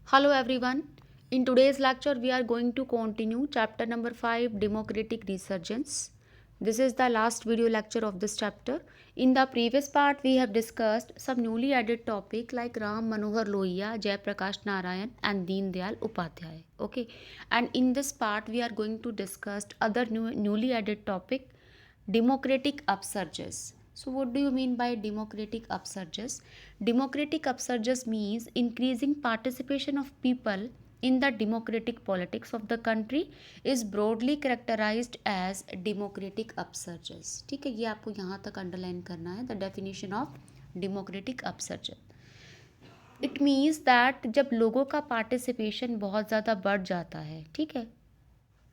Hello everyone. In today's lecture, we are going to continue chapter number 5 Democratic Resurgence. This is the last video lecture of this chapter. In the previous part, we have discussed some newly added topic like Ram Manohar Lohia, Jai Prakash Narayan, and Deen Dayal Upadhyay. Okay, and in this part, we are going to discuss other newly added topic democratic upsurges. So, what do you mean by democratic upsurges? Democratic upsurges means increasing participation of people in the democratic politics of the country is broadly characterized as democratic upsurges. ठीक है, ये आपको यहाँ तक underline करना है. The definition of democratic upsurgence, it means that जब लोगों का पार्टिसिपेशन बहुत ज़्यादा बढ़ जाता है, ठीक है,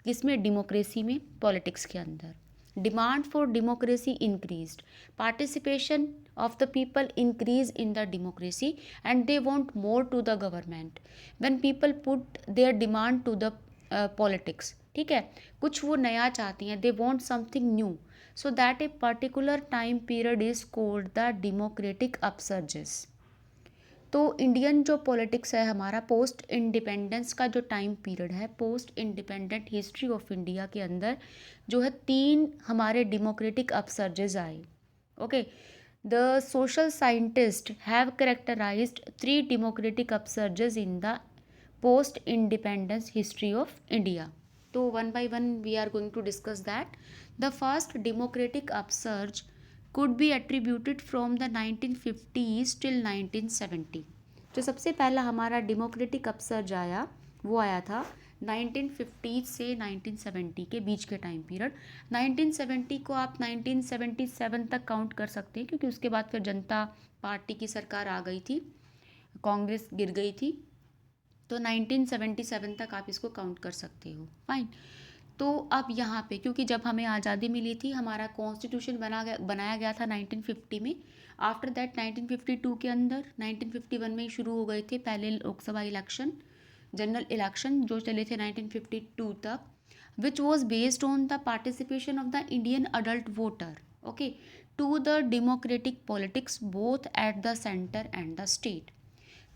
किसमें, डेमोक्रेसी में, पॉलिटिक्स के अंदर. Demand for democracy increased, participation of the people increase in the democracy and they want more to the government when people put their demand to the politics. ठीक है, कुछ वो नया चाहती हैं, they want something new, so that a particular time period is called the democratic upsurges. तो Indian जो politics है हमारा, पोस्ट इंडिपेंडेंस का जो टाइम पीरियड है, post independent history of India के अंदर जो है 3 हमारे डेमोक्रेटिक अपसर्जेस आए. Okay, the social scientist have characterised 3 democratic upsurges in the post independence history of India. तो one by one we are going to discuss that. The first democratic upsurge could be attributed from the 1950s till 1970. जो सबसे पहला हमारा democratic upsurge आया वो आया था 1950 से 1970 के बीच के टाइम पीरियड. 1970 को आप 1977 तक काउंट कर सकते हैं क्योंकि उसके बाद फिर जनता पार्टी की सरकार आ गई थी, कांग्रेस गिर गई थी. तो 1977 तक आप इसको काउंट कर सकते हो. फाइन. तो अब यहाँ पे क्योंकि जब हमें आज़ादी मिली थी, हमारा कॉन्स्टिट्यूशन बनाया गया था 1950 में. आफ्टर दैट 1952 के अंदर 1951 में ही शुरू हो गए थे पहले लोकसभा इलेक्शन, जनरल इलेक्शन जो चले थे 1952 तक, which was based on the participation of the Indian adult voter, okay, to the democratic politics both at the centre and the state.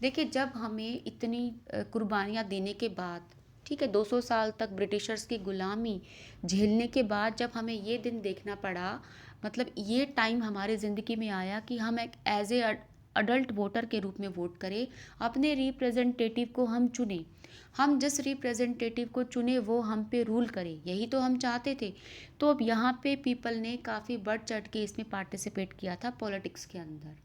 देखिए, जब हमें इतनी कुर्बानियाँ देने के बाद, ठीक है, 200 साल तक ब्रिटिशर्स की गुलामी झेलने के बाद जब हमें ये दिन देखना पड़ा, मतलब ये टाइम हमारे ज़िंदगी में आया कि हम एक एज ए अडल्ट वोटर के रूप में वोट करें, अपने रिप्रेजेंटेटिव को हम चुने, हम जिस रिप्रेजेंटेटिव को चुने वो हम पे रूल करे, यही तो हम चाहते थे. तो अब यहाँ पे पीपल ने काफ़ी बढ़ चढ़ के इसमें पार्टिसिपेट किया था पॉलिटिक्स के अंदर.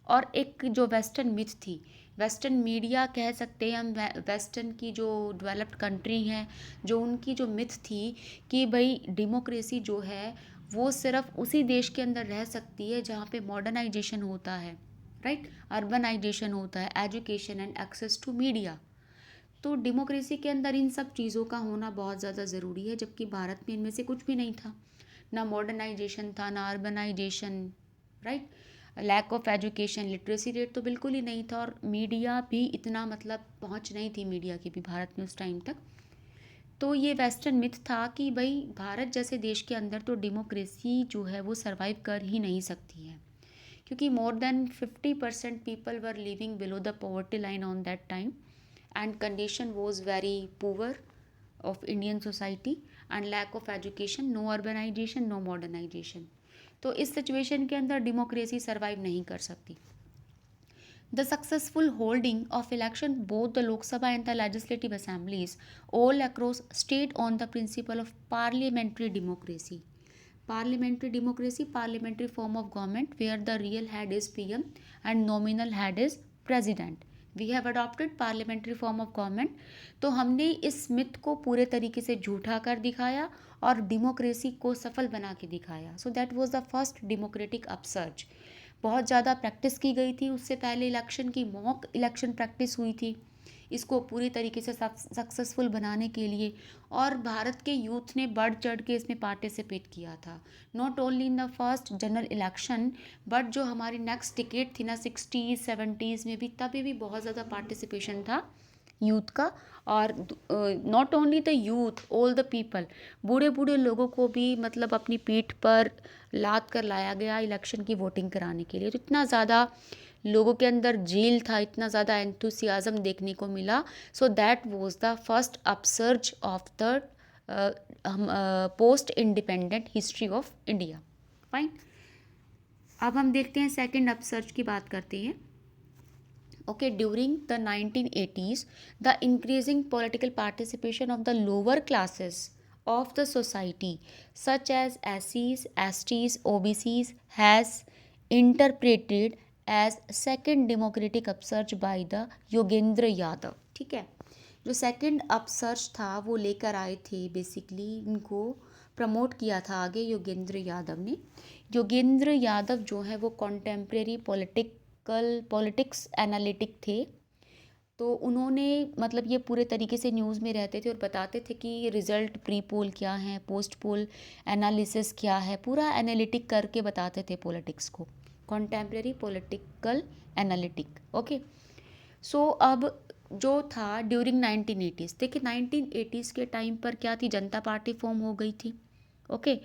और एक जो वेस्टर्न मिथ थी, वेस्टर्न मीडिया कह सकते हैं हम, वेस्टर्न की जो डेवलप्ड कंट्री हैं, जो उनकी जो मिथ थी कि भाई डेमोक्रेसी जो है वो सिर्फ उसी देश के अंदर रह सकती है जहाँ पे मॉडर्नाइजेशन होता है, राइट, अर्बनाइजेशन होता है, education and access to media. तो डेमोक्रेसी के अंदर इन सब चीज़ों का होना बहुत ज़्यादा ज़रूरी है, जबकि भारत में इनमें से कुछ भी नहीं था. ना मॉडर्नाइजेशन था, ना urbanization, right, lack of education, literacy rate तो बिल्कुल ही नहीं था, और मीडिया भी इतना, मतलब पहुंच नहीं थी मीडिया की भी भारत में उस टाइम तक. तो ये वेस्टर्न मिथ था कि भाई भारत जैसे देश के अंदर तो डेमोक्रेसी जो है वो सर्वाइव कर ही नहीं सकती है, क्योंकि more than 50% people were living below the poverty line on that time and condition was very poor of Indian society and lack of education, no urbanization, no modernization. तो इस सिचुएशन के अंदर डेमोक्रेसी सर्वाइव नहीं कर सकती. The successful holding of election both the Lok Sabha and the legislative assemblies all across state on the principle of parliamentary democracy. Parliamentary democracy, parliamentary form of government where the real head is PM and nominal head is president. We have adopted parliamentary form of government. तो हमने इस myth को पूरे तरीके से झूठा कर दिखाया और डेमोक्रेसी को सफल बना के दिखाया. So that was the first democratic upsurge. बहुत ज़्यादा प्रैक्टिस की गई थी, उससे पहले इलेक्शन की मॉक इलेक्शन प्रैक्टिस हुई थी इसको पूरी तरीके से सक्सेसफुल बनाने के लिए, और भारत के यूथ ने बढ़ चढ़ के इसमें पार्टिसिपेट किया था. Not only in the first general election but जो हमारी नेक्स्ट टिकेट थी ना 60s 70s में भी, तभी भी बहुत ज़्यादा पार्टिसिपेशन था यूथ का. और not only the youth, all the people, बूढ़े बूढ़े लोगों को भी मतलब अपनी पीठ पर लाद कर लाया गया इलेक्शन की वोटिंग कराने के लिए. तो इतना ज़्यादा लोगों के अंदर जील था, इतना ज़्यादा एंथुसियाज्म देखने को मिला. So that was the first upsurge of the post independent history of India. Fine. अब हम देखते हैं सेकंड अपसर्ज की बात करते हैं. Okay, during the 1980s, the increasing political participation of the lower classes of the society, such as SCs, STs, OBCs, has interpreted as second democratic upsurge by the Yogendra Yadav. ठीक है, जो सेकंड अपसर्ज था वो लेकर आए थे, बेसिकली इनको promote किया था आगे योगेंद्र यादव ने. योगेंद्र यादव जो है वो कॉन्टेम्प्रेरी पॉलिटिक्स एनालिटिक थे. तो उन्होंने मतलब ये पूरे तरीके से न्यूज़ में रहते थे और बताते थे कि रिज़ल्ट प्री पोल क्या है, पोस्ट पोल एनालिसिस क्या है, पूरा एनालिटिक करके बताते थे पॉलिटिक्स को. Contemporary political analytic. ओके. सो अब जो था ड्यूरिंग 1980s, देखिए 1980s के टाइम पर क्या थी, जनता पार्टी फॉर्म हो गई थी. ओके.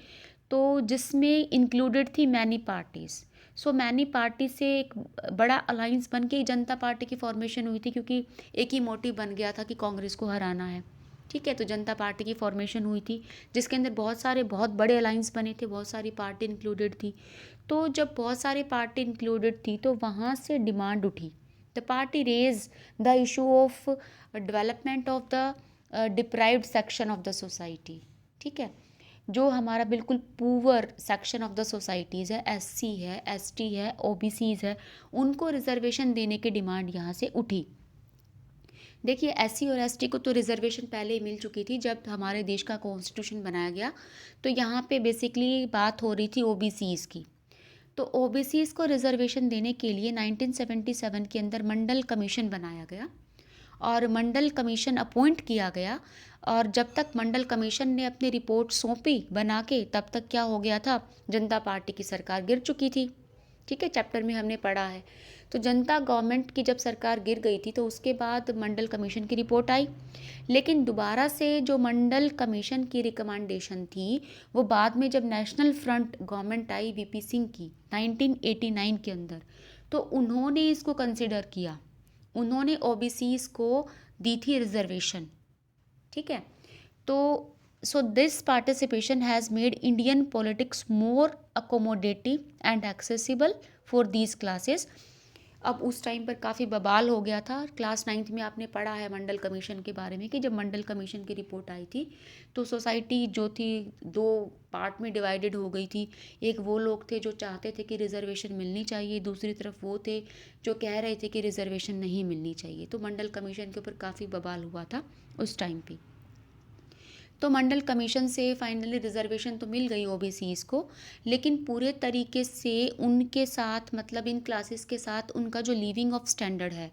तो जिसमें इंक्लूडेड थी many parties. So many party से एक बड़ा अलाइंस बन के जनता पार्टी की फॉर्मेशन हुई थी, क्योंकि एक ही मोटिव बन गया था कि कांग्रेस को हराना है. ठीक है, तो जनता पार्टी की फॉर्मेशन हुई थी जिसके अंदर बहुत बड़े अलाइंस बने थे, बहुत सारी पार्टी इंक्लूडेड थी. तो जब बहुत सारी पार्टी इंक्लूडेड थी तो वहाँ से डिमांड उठी. The party raise the issue of development of the deprived section of the society. ठीक है, जो हमारा बिल्कुल poor section of the societies है, SC है, ST है, OBCs है, उनको रिजर्वेशन देने की डिमांड यहाँ से उठी. देखिए SC और ST को तो रिजर्वेशन पहले ही मिल चुकी थी जब हमारे देश का कॉन्स्टिट्यूशन बनाया गया. तो यहाँ पे बेसिकली बात हो रही थी OBCs की. तो OBCs को रिजर्वेशन देने के लिए 1977 के अंदर मंडल कमीशन बनाया गया और मंडल कमीशन अपॉइंट किया गया. और जब तक मंडल कमीशन ने अपनी रिपोर्ट सौंपी बना के, तब तक क्या हो गया था, जनता पार्टी की सरकार गिर चुकी थी. ठीक है, चैप्टर में हमने पढ़ा है. तो जनता गवर्नमेंट की जब सरकार गिर गई थी तो उसके बाद मंडल कमीशन की रिपोर्ट आई. लेकिन दोबारा से जो मंडल कमीशन की रिकमेंडेशन थी वो बाद में जब नेशनल फ्रंट गवर्नमेंट आई VP सिंह की 1989 के अंदर, तो उन्होंने इसको कंसिडर किया. उन्होंने OBCs को दी थी रिजर्वेशन. ठीक है, तो so this participation has made Indian politics more accommodative and accessible for these classes. अब उस टाइम पर काफ़ी बवाल हो गया था. क्लास 9th में आपने पढ़ा है मंडल कमीशन के बारे में कि जब मंडल कमीशन की रिपोर्ट आई थी तो सोसाइटी जो थी दो पार्ट में डिवाइडेड हो गई थी. एक वो लोग थे जो चाहते थे कि रिजर्वेशन मिलनी चाहिए, दूसरी तरफ वो थे जो कह रहे थे कि रिजर्वेशन नहीं मिलनी चाहिए. तो मंडल कमीशन के ऊपर काफ़ी बवाल हुआ था उस टाइम पे. तो मंडल कमीशन से फाइनली रिजर्वेशन तो मिल गई OBCs को, लेकिन पूरे तरीके से उनके साथ मतलब इन क्लासेस के साथ उनका जो लिविंग ऑफ स्टैंडर्ड है,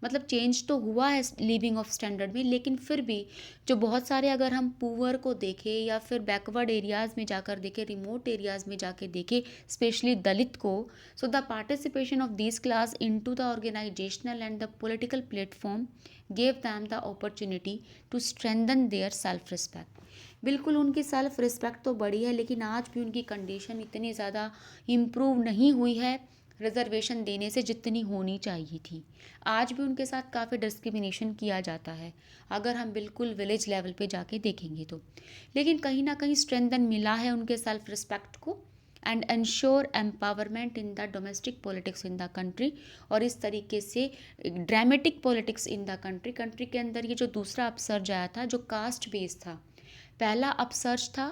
मतलब चेंज तो हुआ है लिविंग ऑफ स्टैंडर्ड में, लेकिन फिर भी जो बहुत सारे अगर हम पुअर को देखें या फिर बैकवर्ड एरियाज़ में जाकर देखें, रिमोट एरियाज़ में जाके देखें, स्पेशली दलित को, so the participation of this class into the organisational and the political platform gave them the opportunity to strengthen their self respect. बिल्कुल उनकी सेल्फ रिस्पेक्ट तो बढ़ी है, लेकिन आज भी उनकी कंडीशन इतनी ज़्यादा इम्प्रूव नहीं हुई है रिजर्वेशन देने से जितनी होनी चाहिए थी. आज भी उनके साथ काफ़ी डिस्क्रिमिनेशन किया जाता है अगर हम बिल्कुल विलेज लेवल पे जाके देखेंगे तो. लेकिन कहीं ना कहीं स्ट्रेंथन मिला है उनके सेल्फ रिस्पेक्ट को and ensure empowerment in the domestic politics in the country. और इस तरीके से dramatic politics in the country के अंदर ये जो दूसरा अपसर्ज आया था जो कास्ट बेस्ड था. पहला अपसर्ज था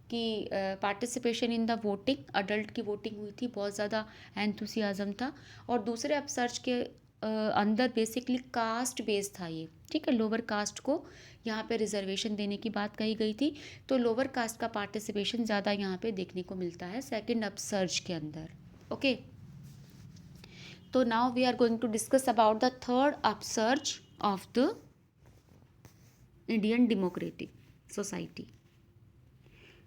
कि participation in the voting, adult की वोटिंग हुई थी, बहुत ज़्यादा एंथुसियाज्म था. और दूसरे अपसर्ज के अंदर बेसिकली कास्ट बेस्ड था ये. ठीक है, लोअर कास्ट को यहाँ पे रिजर्वेशन देने की बात कही गई थी. तो लोअर कास्ट का पार्टिसिपेशन ज़्यादा यहाँ पे देखने को मिलता है सेकंड अपसर्ज के अंदर. ओके, तो now we are going to discuss about the third upsurge of the Indian democratic society.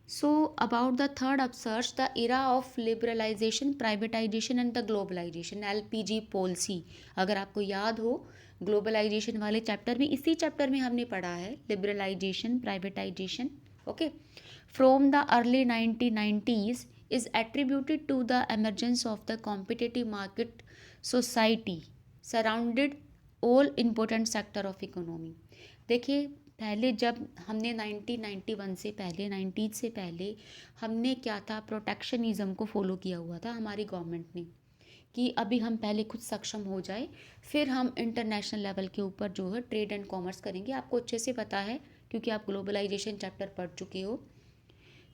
So about the third upsurge, the era of liberalization, privatization and the globalization, LPG policy. अगर आपको याद हो globalisation वाले chapter में, इसी chapter में हमने पढ़ा है liberalisation, privatisation. Okay, from the early 1990s is attributed to the emergence of the competitive market society surrounded all important sector of economy. देखिए पहले जब हमने 1991 से पहले 90 से पहले हमने क्या था, प्रोटेक्शनिज्म को फॉलो किया हुआ था हमारी गवर्नमेंट ने, कि अभी हम पहले खुद सक्षम हो जाए फिर हम इंटरनेशनल लेवल के ऊपर जो है ट्रेड एंड कॉमर्स करेंगे। आपको अच्छे से पता है क्योंकि आप ग्लोबलाइजेशन चैप्टर पढ़ चुके हो।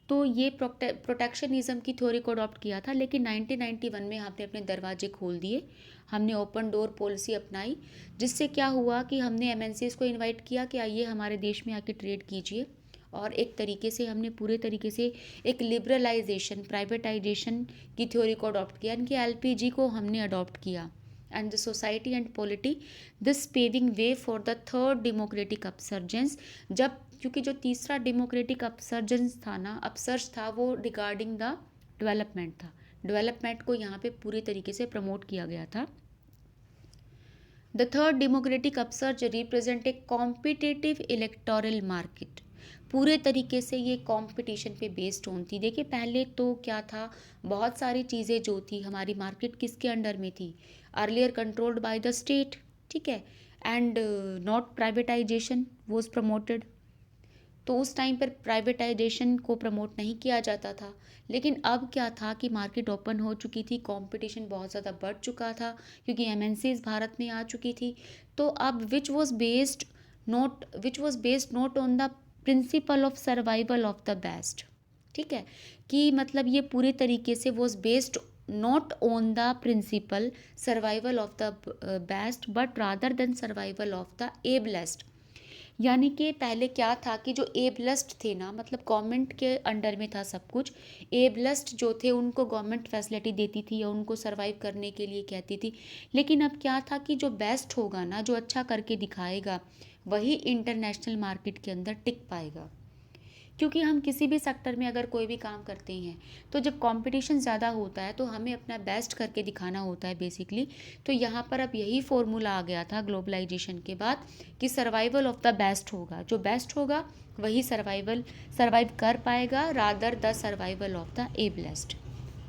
तो ये प्रोटेक्शनिज्म की थ्योरी को अडॉप्ट किया था, लेकिन 1991 में हमने अपने दरवाजे खोल दिए, हमने ओपन डोर पॉलिसी अपनाई, जिससे क्या हुआ कि हमने एमएनसीज को इनवाइट किया कि आइए हमारे देश में आके ट्रेड कीजिए। और एक तरीके से हमने पूरे तरीके से एक लिबरलाइजेशन प्राइवेटाइजेशन की थ्योरी को अडॉप्ट किया, यानी कि एलपीजी को हमने अडॉप्ट किया। And the society and polity this paving way for the third democratic upsurgence. जब क्योंकि जो तीसरा डेमोक्रेटिक अपसर्जेंस था ना, अपसर्ज था, वो रिगार्डिंग द डेवलपमेंट था। डेवलपमेंट को यहाँ पे पूरी तरीके से प्रमोट किया गया था। The third democratic upsurge represent a competitive electoral market. पूरे तरीके से ये कंपटीशन पे बेस्ड ऑन थी। देखिए पहले तो क्या था, बहुत सारी चीज़ें जो थी हमारी मार्केट किसके अंडर में थी, earlier controlled by the state, ठीक है, and not privatisation was promoted. तो उस टाइम पर प्राइवेटाइजेशन को प्रमोट नहीं किया जाता था। लेकिन अब क्या था कि मार्केट ओपन हो चुकी थी, कंपटीशन बहुत ज़्यादा बढ़ चुका था क्योंकि एमएनसीज भारत में आ चुकी थी। तो अब which was based not on the principle of survival of the best, ठीक है, कि मतलब ये पूरे तरीके से was based not on the principle survival of the best but rather than survival of the ablest. यानी कि पहले क्या था कि जो एबलस्ट थे ना, मतलब गवर्नमेंट के अंडर में था सब कुछ, एबलस्ट जो थे उनको गवर्नमेंट फैसिलिटी देती थी या उनको सरवाइव करने के लिए कहती थी। लेकिन अब क्या था कि जो बेस्ट होगा ना, जो अच्छा करके दिखाएगा, वही इंटरनेशनल मार्केट के अंदर टिक पाएगा। क्योंकि हम किसी भी सेक्टर में अगर कोई भी काम करते हैं तो जब कंपटीशन ज़्यादा होता है तो हमें अपना बेस्ट करके दिखाना होता है बेसिकली। तो यहाँ पर अब यही फॉर्मूला आ गया था ग्लोबलाइजेशन के बाद कि सर्वाइवल ऑफ द बेस्ट होगा, जो बेस्ट होगा वही सर्वाइव कर पाएगा rather the survival of the ablest,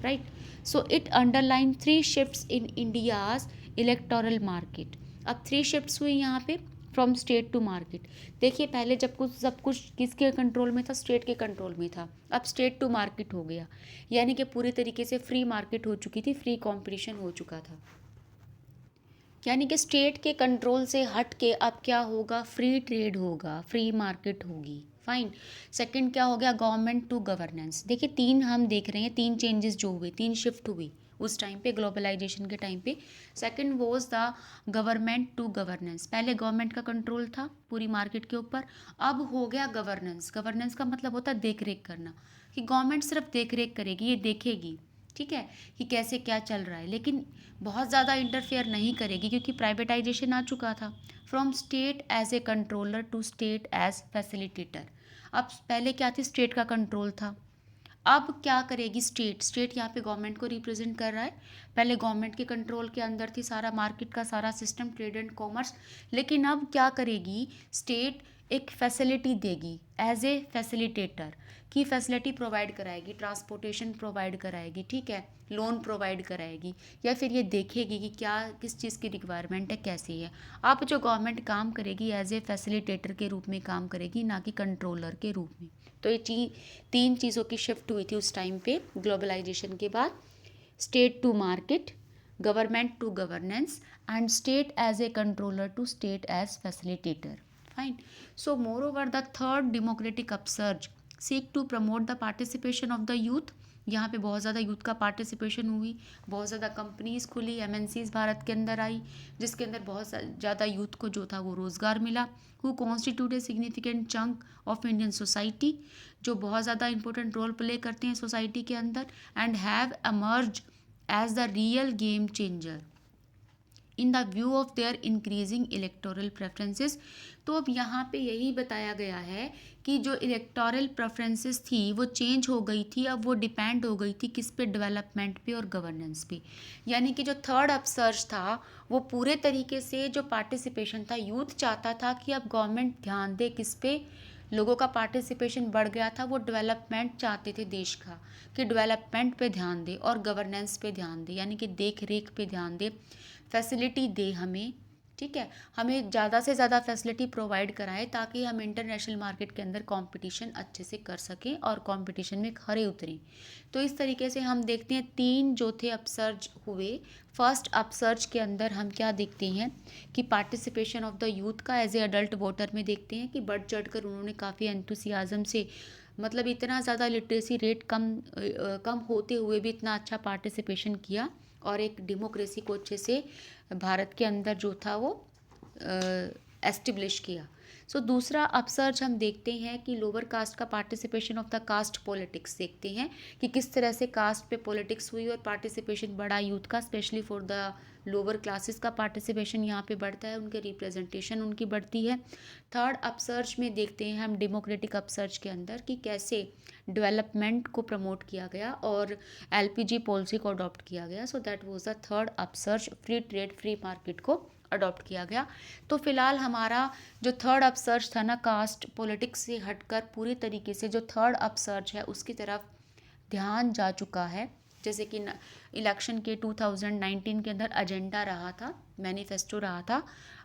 right. So it underline 3 shifts in India's electoral market. अब 3 शिफ्ट्स हुई यहाँ पे फ्रॉम स्टेट टू मार्केट। देखिए पहले जब कुछ सब कुछ किसके कंट्रोल में था, स्टेट के कंट्रोल में था, अब स्टेट टू मार्केट हो गया, यानी कि पूरी तरीके से फ्री मार्केट हो चुकी थी, फ्री कंपटीशन हो चुका था। यानी कि स्टेट के कंट्रोल से हट के अब क्या होगा, फ्री ट्रेड होगा, फ्री मार्केट होगी, फाइन। सेकंड क्या हो गया, गवर्नमेंट टू गवर्नेंस। देखिए 3 हम देख रहे हैं, 3 चेंजेस जो हुए, 3 शिफ्ट हुई उस टाइम पे ग्लोबलाइजेशन के टाइम पे। Second was the government to governance. पहले गवर्नमेंट का कंट्रोल था पूरी मार्केट के ऊपर, अब हो गया गवर्नेंस। गवर्नेंस का मतलब होता है देख रेख करना, कि गवर्नमेंट सिर्फ देख रेख करेगी, ये देखेगी, ठीक है, कि कैसे क्या चल रहा है, लेकिन बहुत ज़्यादा इंटरफेयर नहीं करेगी क्योंकि प्राइवेटाइजेशन आ चुका था। From state as a controller to state as facilitator. अब पहले क्या थी, स्टेट का कंट्रोल था, अब क्या करेगी स्टेट यहाँ पे गवर्नमेंट को रिप्रेजेंट कर रहा है। पहले गवर्नमेंट के कंट्रोल के अंदर थी सारा मार्केट का सारा सिस्टम, ट्रेड एंड कॉमर्स, लेकिन अब क्या करेगी स्टेट, एक फैसिलिटी देगी एज ए फैसिलिटेटर, की फैसिलिटी प्रोवाइड कराएगी, ट्रांसपोर्टेशन प्रोवाइड कराएगी, ठीक है, लोन प्रोवाइड कराएगी, या फिर ये देखेगी कि क्या किस चीज़ की रिक्वायरमेंट है, कैसी है। अब जो गवर्नमेंट काम करेगी एज ए फैसिलिटेटर के रूप में काम करेगी, ना कि कंट्रोलर के रूप में। तो ये 3 चीज़ों की शिफ्ट हुई थी उस टाइम पे ग्लोबलाइजेशन के बाद, state to market, government to governance and state as a controller to state as facilitator, fine. So moreover the third democratic upsurge seek to promote the participation of the youth. यहाँ पे बहुत ज़्यादा youth का participation हुई, बहुत ज़्यादा companies खुली, MNCs Bharat के अंदर आई, जिसके अंदर बहुत ज़्यादा यूथ को जो था वो रोज़गार मिला। Who constitute a significant chunk of Indian society, जो बहुत ज़्यादा इंपॉर्टेंट रोल प्ले करते हैं सोसाइटी के अंदर, and have emerge as the real game changer in the view of their increasing electoral preferences. तो अब यहाँ पे यही बताया गया है कि जो इलेक्टोरल प्रेफरेंसेस थी वो चेंज हो गई थी, अब वो डिपेंड हो गई थी किस पे, डेवलपमेंट पे और गवर्नेंस पे। यानी कि जो थर्ड अपसर्ज था वो पूरे तरीके से जो पार्टिसिपेशन था, यूथ चाहता था कि अब गवर्नमेंट ध्यान दे किस पे, लोगों का पार्टिसिपेशन बढ़ गया था, वो डेवलपमेंट चाहते थे देश का, कि डेवलपमेंट पे ध्यान दे और गवर्नेंस पे ध्यान दे, यानी कि देख रेख पे ध्यान दे, फैसिलिटी दे हमें, ठीक है, हमें ज़्यादा से ज़्यादा फैसिलिटी प्रोवाइड कराए ताकि हम इंटरनेशनल मार्केट के अंदर कंपटीशन अच्छे से कर सकें और कंपटीशन में खरे उतरें। तो इस तरीके से हम देखते हैं 3 जो थे अपसर्ज हुए। फर्स्ट अपसर्ज के अंदर हम क्या देखते हैं कि पार्टिसिपेशन ऑफ द यूथ का एज ए अडल्ट वोटर में देखते हैं कि बढ़ चढ़ कर उन्होंने काफ़ी एंथुसियाज़म से, मतलब इतना ज़्यादा लिटरेसी रेट कम होते हुए भी इतना अच्छा पार्टिसिपेशन किया और एक डेमोक्रेसी को अच्छे से भारत के अंदर जो था वो एस्टिब्लिश किया। सो दूसरा अपसर्ज हम देखते हैं कि लोअर कास्ट का participation of the caste politics देखते हैं कि किस तरह से कास्ट पे पॉलिटिक्स हुई और पार्टिसिपेशन बढ़ा यूथ का, specially for the lower classes का पार्टिसिपेशन यहाँ पे बढ़ता है, उनके रिप्रेजेंटेशन उनकी बढ़ती है। थर्ड अपसर्ज में देखते हैं हम डेमोक्रेटिक अपसर्ज के अंदर कि कैसे डेवलपमेंट को प्रमोट किया गया और एलपीजी पॉलिसी को अडॉप्ट किया गया। So that was the third upsurge, free trade free market को अडॉप्ट किया गया। तो फिलहाल हमारा जो थर्ड अपसर्ज था ना, कास्ट पॉलिटिक्स से हटकर पूरी तरीके से जो थर्ड अपसर्ज है उसकी तरफ ध्यान जा चुका है। जैसे कि इलेक्शन के 2019 के अंदर एजेंडा रहा था, मैनिफेस्टो रहा था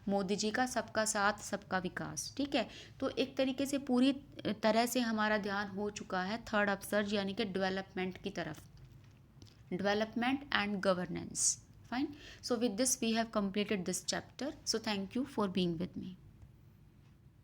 मोदी जी का, सबका साथ सबका विकास, ठीक है। तो एक तरीके से पूरी तरह से हमारा ध्यान हो चुका है थर्ड अपसर्ज यानी कि डेवलपमेंट की तरफ, development and governance. Fine. So with this we have completed this chapter. So thank you for being with me.